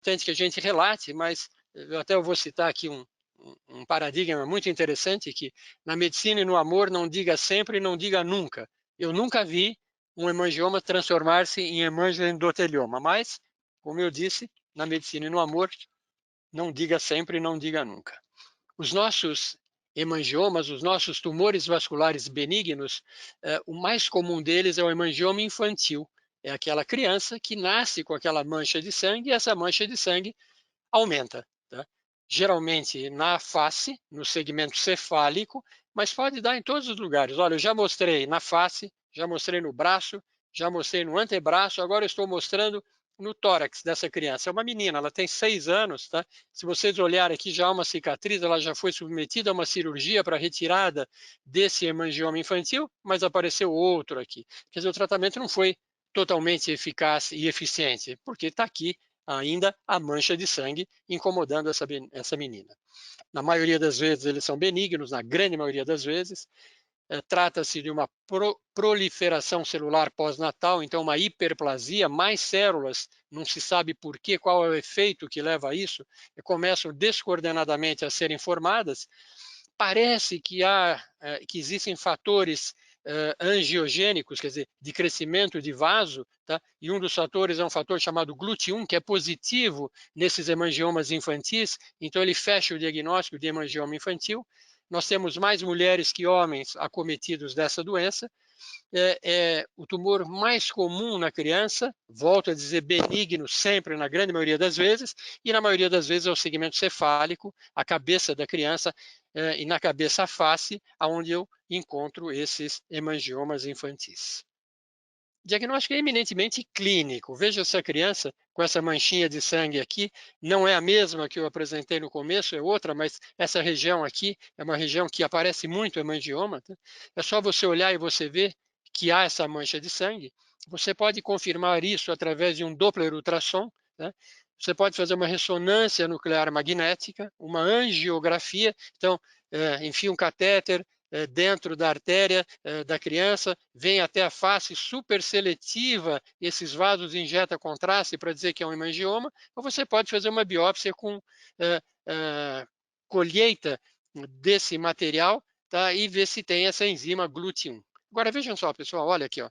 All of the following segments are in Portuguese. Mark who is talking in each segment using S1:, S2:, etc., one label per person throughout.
S1: importante que a gente relate, mas eu vou citar aqui um paradigma muito interessante, que na medicina e no amor não diga sempre e não diga nunca. Eu nunca vi um hemangioma transformar-se em hemangiodotelioma, mas, como eu disse, na medicina e no amor, não diga sempre e não diga nunca. Os nossos hemangiomas, os nossos tumores vasculares benignos, o mais comum deles é o hemangioma infantil. É aquela criança que nasce com aquela mancha de sangue e essa mancha de sangue aumenta. Tá? Geralmente na face, no segmento cefálico, mas pode dar em todos os lugares. Olha, eu já mostrei na face, já mostrei no braço, já mostrei no antebraço, agora eu estou mostrando no tórax dessa criança. É uma menina, ela tem 6 anos, tá? Se vocês olharem aqui, já há uma cicatriz, ela já foi submetida a uma cirurgia para retirada desse hemangioma infantil, mas apareceu outro aqui. Quer dizer, o tratamento não foi totalmente eficaz e eficiente, porque está aqui ainda a mancha de sangue incomodando essa menina. Na maioria das vezes eles são benignos, na grande maioria das vezes. Trata-se de uma proliferação celular pós-natal, então uma hiperplasia, mais células, não se sabe por quê, qual é o efeito que leva a isso, e começam descoordenadamente a serem formadas. Parece que existem fatores angiogênicos, quer dizer, de crescimento de vaso, tá? E um dos fatores é um fator chamado GLUT1, que é positivo nesses hemangiomas infantis, então ele fecha o diagnóstico de hemangioma infantil. Nós temos mais mulheres que homens acometidos dessa doença. É o tumor mais comum na criança, volto a dizer benigno sempre, na grande maioria das vezes, e na maioria das vezes é o segmento cefálico, a cabeça da criança, e na cabeça a face, onde eu encontro esses hemangiomas infantis. Diagnóstico é eminentemente clínico. Veja essa criança com essa manchinha de sangue aqui, não é a mesma que eu apresentei no começo, é outra, mas essa região aqui é uma região que aparece muito hemangioma. Tá? É só você olhar e você ver que há essa mancha de sangue. Você pode confirmar isso através de um Doppler ultrassom. Né? Você pode fazer uma ressonância nuclear magnética, uma angiografia. Então, enfia um catéter dentro da artéria da criança, vem até a face super seletiva, esses vasos injeta contraste para dizer que é um hemangioma, ou você pode fazer uma biópsia com colheita desse material, tá, e ver se tem essa enzima GLUT1. Agora vejam só, pessoal, olha aqui, ó.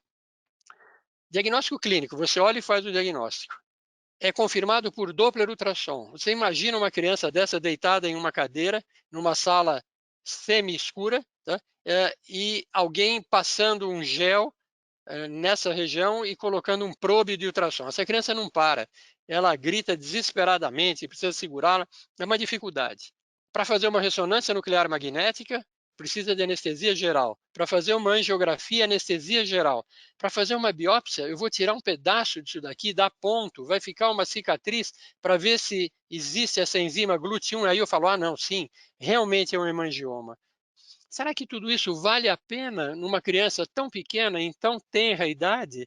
S1: Diagnóstico clínico, você olha e faz o diagnóstico. É confirmado por Doppler ultrassom. Você imagina uma criança dessa deitada em uma cadeira, numa sala semi-escura, tá? E alguém passando um gel nessa região e colocando um probe de ultrassom. Essa criança não para, ela grita desesperadamente, precisa segurá-la, é uma dificuldade. Para fazer uma ressonância nuclear magnética, precisa de anestesia geral. Para fazer uma angiografia, anestesia geral. Para fazer uma biópsia, eu vou tirar um pedaço disso daqui, dar ponto, vai ficar uma cicatriz para ver se existe essa enzima GLUT1. Aí eu falo, ah, não, sim, realmente é um hemangioma. Será que tudo isso vale a pena numa criança tão pequena, em tão tenra idade?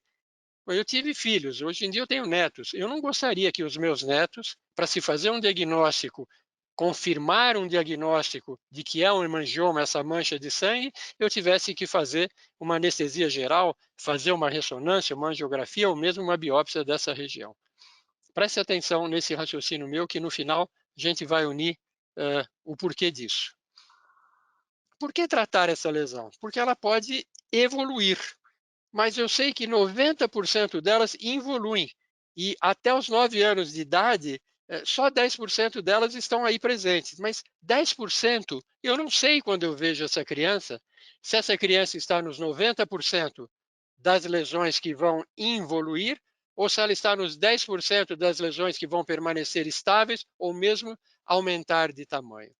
S1: Eu tive filhos, hoje em dia eu tenho netos. Eu não gostaria que os meus netos, para se fazer um diagnóstico, confirmar um diagnóstico de que é um hemangioma, essa mancha de sangue, eu tivesse que fazer uma anestesia geral, fazer uma ressonância, uma angiografia ou mesmo uma biópsia dessa região. Preste atenção nesse raciocínio meu, que no final a gente vai unir o porquê disso. Por que tratar essa lesão? Porque ela pode evoluir, mas eu sei que 90% delas involuem. E até os 9 anos de idade, só 10% delas estão aí presentes. Mas 10%, eu não sei quando eu vejo essa criança, se essa criança está nos 90% das lesões que vão involuir, ou se ela está nos 10% das lesões que vão permanecer estáveis, ou mesmo aumentar de tamanho.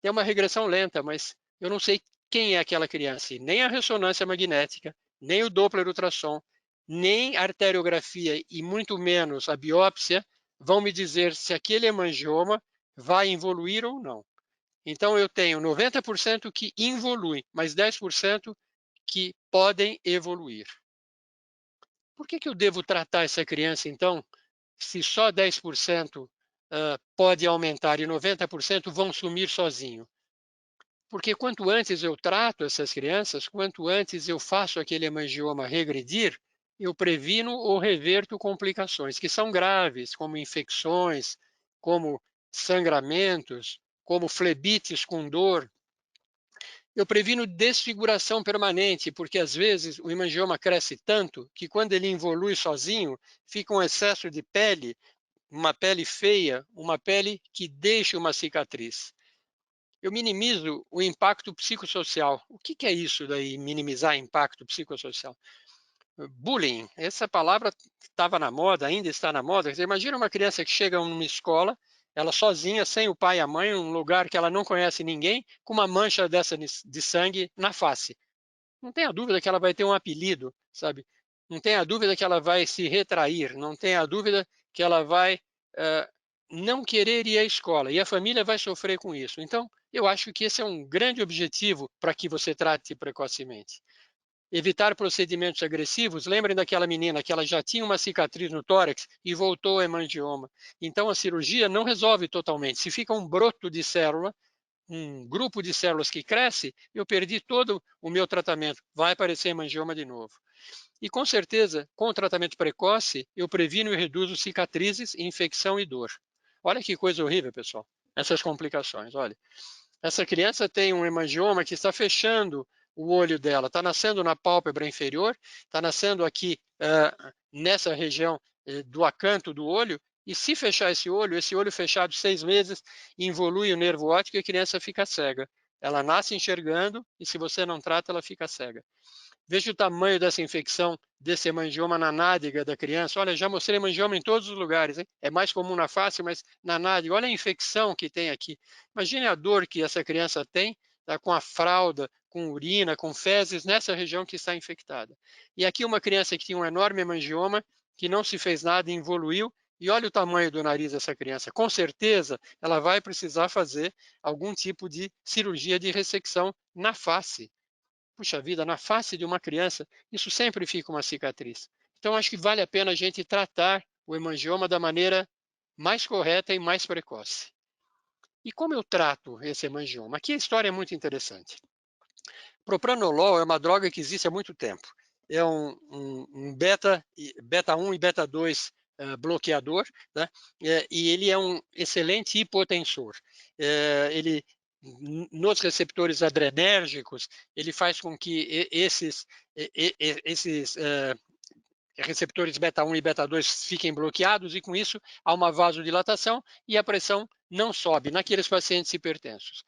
S1: É uma regressão lenta, mas eu não sei quem é aquela criança. E nem a ressonância magnética, nem o Doppler ultrassom, nem a arteriografia e muito menos a biópsia vão me dizer se aquele hemangioma vai evoluir ou não. Então eu tenho 90% que involui, mas 10% que podem evoluir. Por que eu devo tratar essa criança, então, se só 10% pode aumentar e 90% vão sumir sozinho? Porque quanto antes eu trato essas crianças, quanto antes eu faço aquele hemangioma regredir, eu previno ou reverto complicações que são graves, como infecções, como sangramentos, como flebites com dor. Eu previno desfiguração permanente, porque às vezes o hemangioma cresce tanto que quando ele evolui sozinho, fica um excesso de pele, uma pele feia, uma pele que deixa uma cicatriz. Eu minimizo o impacto psicossocial. O que é isso daí, minimizar impacto psicossocial? Bullying, essa palavra estava na moda, ainda está na moda. Você imagina uma criança que chega numa escola, ela sozinha, sem o pai e a mãe, num lugar que ela não conhece ninguém, com uma mancha dessa de sangue na face. Não tenha dúvida que ela vai ter um apelido, sabe? Não tenha dúvida que ela vai se retrair, não tenha dúvida que ela vai uh, não querer ir à escola, e a família vai sofrer com isso. Então, eu acho que esse é um grande objetivo para que você trate precocemente. Evitar procedimentos agressivos. Lembrem daquela menina que ela já tinha uma cicatriz no tórax e voltou a hemangioma. Então, a cirurgia não resolve totalmente. Se fica um broto de célula, um grupo de células que cresce, eu perdi todo o meu tratamento. Vai aparecer hemangioma de novo. E, com certeza, com o tratamento precoce, eu previno e reduzo cicatrizes, infecção e dor. Olha que coisa horrível, pessoal. Essas complicações, olha. Essa criança tem um hemangioma que está fechando o olho dela, está nascendo na pálpebra inferior, está nascendo aqui nessa região do acanto do olho, e se fechar esse olho fechado 6 meses, involui o nervo óptico e a criança fica cega. Ela nasce enxergando e se você não trata, ela fica cega. Veja o tamanho dessa infecção, desse hemangioma na nádega da criança. Olha, já mostrei hemangioma em todos os lugares, hein? É mais comum na face, mas na nádega. Olha a infecção que tem aqui. Imagine a dor que essa criança tem, tá, com a fralda, com urina, com fezes, nessa região que está infectada. E aqui uma criança que tinha um enorme hemangioma, que não se fez nada e evoluiu, e olha o tamanho do nariz dessa criança. Com certeza, ela vai precisar fazer algum tipo de cirurgia de ressecção na face. Puxa vida, na face de uma criança, isso sempre fica uma cicatriz. Então, acho que vale a pena a gente tratar o hemangioma da maneira mais correta e mais precoce. E como eu trato esse hemangioma? Aqui a história é muito interessante. Propranolol é uma droga que existe há muito tempo. É um beta 1 e beta 2 bloqueador, né? E ele é um excelente hipotensor. Ele nos receptores adrenérgicos, ele faz com que esses receptores beta 1 e beta 2 fiquem bloqueados e com isso há uma vasodilatação e a pressão não sobe naqueles pacientes hipertensos.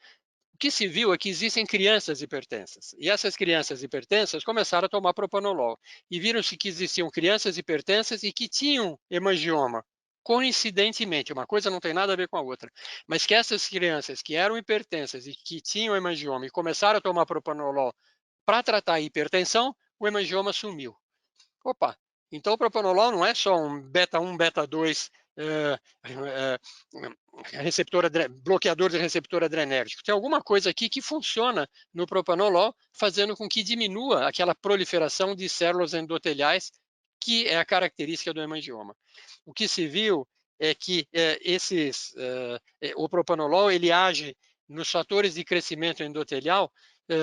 S1: O que se viu é que existem crianças hipertensas. E essas crianças hipertensas começaram a tomar propanolol. E viram-se que existiam crianças hipertensas e que tinham hemangioma. Coincidentemente, uma coisa não tem nada a ver com a outra. Mas que essas crianças que eram hipertensas e que tinham hemangioma e começaram a tomar propanolol para tratar a hipertensão, o hemangioma sumiu. Opa, então o propanolol não é só um beta 1, beta 2 bloqueador de receptor adrenérgico. Tem alguma coisa aqui que funciona no propanolol, fazendo com que diminua aquela proliferação de células endoteliais, que é a característica do hemangioma. O que se viu é que o propanolol ele age nos fatores de crescimento endotelial,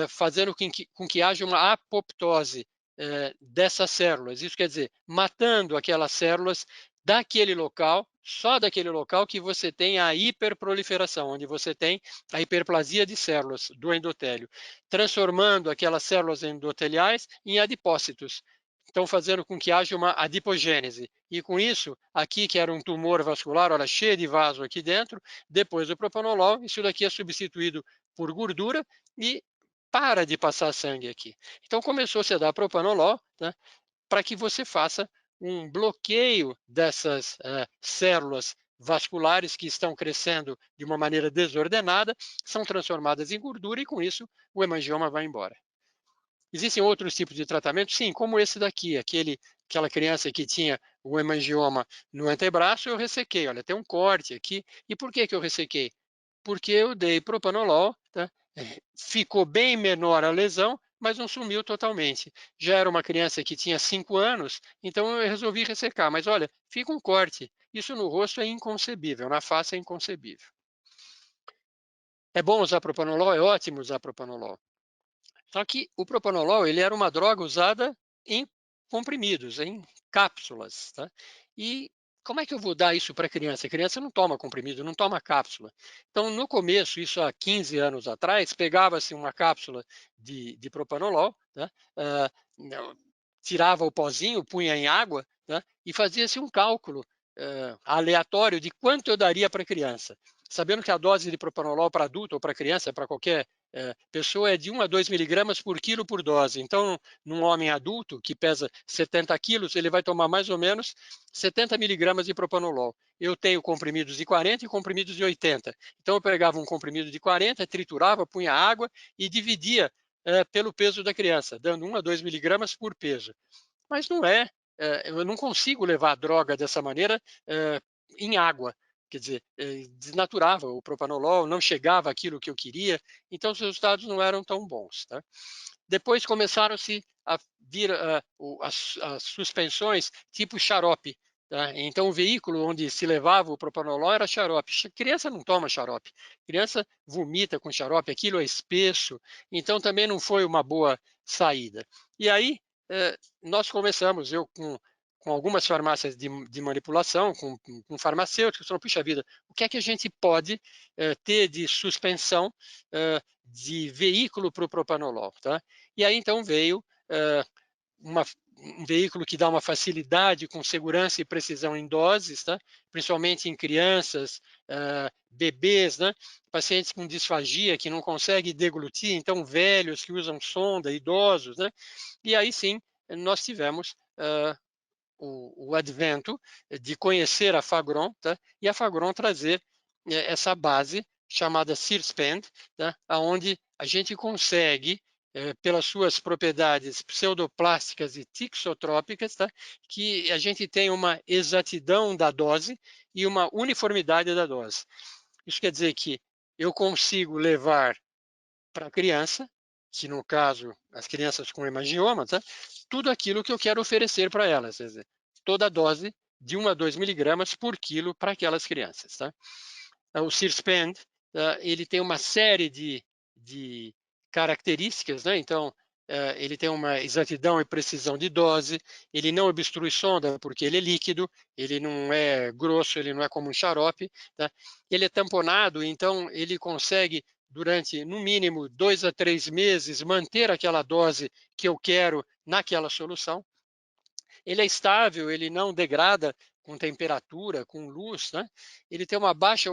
S1: fazendo com que haja uma apoptose dessas células. Isso quer dizer, matando aquelas células daquele local, só daquele local que você tem a hiperproliferação, onde você tem a hiperplasia de células do endotélio, transformando aquelas células endoteliais em adipócitos. Estão fazendo com que haja uma adipogênese. E com isso, aqui que era um tumor vascular, olha, cheio de vaso aqui dentro, depois do propanolol, isso daqui é substituído por gordura e para de passar sangue aqui. Então começou-se a dar propanolol, né, para que você faça um bloqueio dessas células vasculares que estão crescendo de uma maneira desordenada, são transformadas em gordura e com isso o hemangioma vai embora. Existem outros tipos de tratamento? Sim, como esse daqui, aquela criança que tinha o hemangioma no antebraço, eu ressequei. Olha, tem um corte aqui. E por que eu ressequei? Porque eu dei propanolol, tá? Ficou bem menor a lesão, mas não sumiu totalmente. Já era uma criança que tinha 5 anos, então eu resolvi ressecar. Mas olha, fica um corte. Isso no rosto é inconcebível, na face é inconcebível. É bom usar propanolol? É ótimo usar propanolol. Só que o propanolol ele era uma droga usada em comprimidos, em cápsulas. Tá? E como é que eu vou dar isso para a criança? A criança não toma comprimido, não toma cápsula. Então, no começo, isso há 15 anos atrás, pegava-se uma cápsula de propanolol, tá? Tirava o pozinho, punha em água, tá? E fazia-se um cálculo aleatório de quanto eu daria para a criança. Sabendo que a dose de propanolol para adulto ou para criança, para qualquer pessoa, é de 1 a 2 miligramas por quilo por dose. Então, num homem adulto que pesa 70 quilos, ele vai tomar mais ou menos 70 miligramas de propanolol. Eu tenho comprimidos de 40 e comprimidos de 80. Então, eu pegava um comprimido de 40, triturava, punha água e dividia pelo peso da criança, dando 1 a 2 miligramas por peso. Mas não é, eu não consigo levar a droga dessa maneira em água. Quer dizer, desnaturava o propanolol, não chegava aquilo que eu queria, então os resultados não eram tão bons. Tá? Depois começaram-se a vir as suspensões tipo xarope. Tá? Então, o veículo onde se levava o propanolol era xarope. Criança não toma xarope. Criança vomita com xarope, aquilo é espesso. Então, também não foi uma boa saída. E aí, nós começamos, eu com algumas farmácias de manipulação, com farmacêuticos, falando, puxa vida, o que é que a gente pode ter de suspensão de veículo para o propanolol? Tá? E aí, então, veio um veículo que dá uma facilidade com segurança e precisão em doses, tá? Principalmente em crianças, bebês, né? Pacientes com disfagia que não conseguem deglutir, então velhos que usam sonda, idosos. Né? E aí sim, nós tivemos o advento de conhecer a Fagron, tá? E a Fagron trazer essa base chamada Sirspend, tá? Onde a gente consegue, pelas suas propriedades pseudoplásticas e tixotrópicas, tá? Que a gente tem uma exatidão da dose e uma uniformidade da dose. Isso quer dizer que eu consigo levar para a criança, que no caso, as crianças com hemangioma, tá? Tudo aquilo que eu quero oferecer para elas, quer dizer, toda a dose de 1 a 2 miligramas por quilo para aquelas crianças. Tá? O Sirspend, ele tem uma série de características, né? Então, ele tem uma exatidão e precisão de dose, ele não obstrui sonda porque ele é líquido, ele não é grosso, ele não é como um xarope, tá? Ele é tamponado, então ele consegue durante, no mínimo, 2 a 3 meses, manter aquela dose que eu quero naquela solução. Ele é estável, ele não degrada com temperatura, com luz, né? Ele tem uma baixa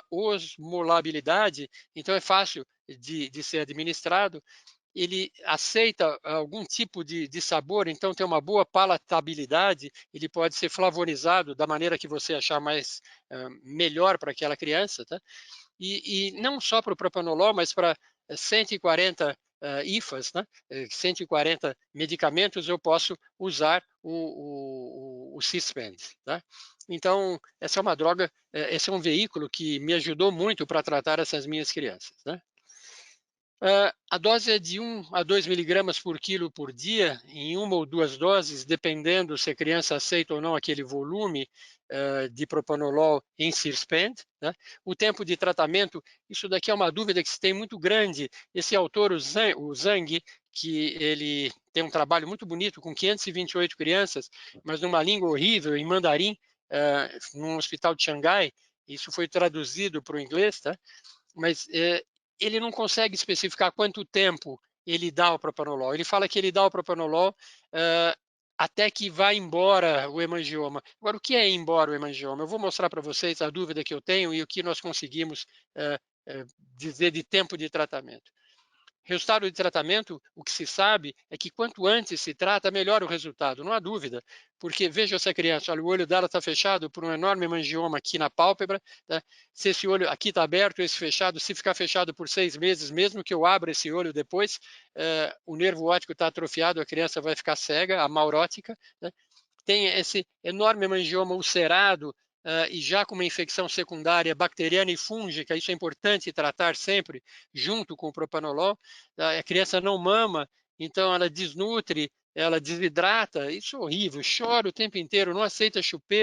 S1: osmolabilidade, então é fácil de ser administrado. Ele aceita algum tipo de sabor, então tem uma boa palatabilidade, ele pode ser flavonizado da maneira que você achar mais melhor para aquela criança. Tá? E não só para o propanolol, mas para 140 IFAs, né? 140 medicamentos, eu posso usar o Sisband. Tá? Então, essa é uma droga, esse é um veículo que me ajudou muito para tratar essas minhas crianças. Né? A dose é de 1 a 2 miligramas por quilo por dia, em uma ou duas doses, dependendo se a criança aceita ou não aquele volume de propanolol em Sirspend. Né? O tempo de tratamento, isso daqui é uma dúvida que se tem muito grande. Esse autor, o Zhang, que ele tem um trabalho muito bonito com 528 crianças, mas numa língua horrível, em mandarim, num hospital de Xangai, isso foi traduzido para o inglês, tá? Mas ele não consegue especificar quanto tempo ele dá o propanolol. Ele fala que ele dá o propanolol até que vá embora o hemangioma. Agora, o que é ir embora o hemangioma? Eu vou mostrar para vocês a dúvida que eu tenho e o que nós conseguimos dizer de tempo de tratamento. Resultado de tratamento, o que se sabe é que quanto antes se trata, melhor o resultado, não há dúvida. Porque veja essa criança, olha, o olho dela está fechado por um enorme hemangioma aqui na pálpebra. Tá? Se esse olho aqui está aberto, esse fechado, se ficar fechado por 6 meses, mesmo que eu abra esse olho depois, o nervo óptico está atrofiado, a criança vai ficar cega, amaurótica. Né? Tem esse enorme hemangioma ulcerado e já com uma infecção secundária bacteriana e fúngica, isso é importante tratar sempre junto com o propanolol. A criança não mama, então ela desnutre, ela desidrata, isso é horrível, chora o tempo inteiro, não aceita chupeta.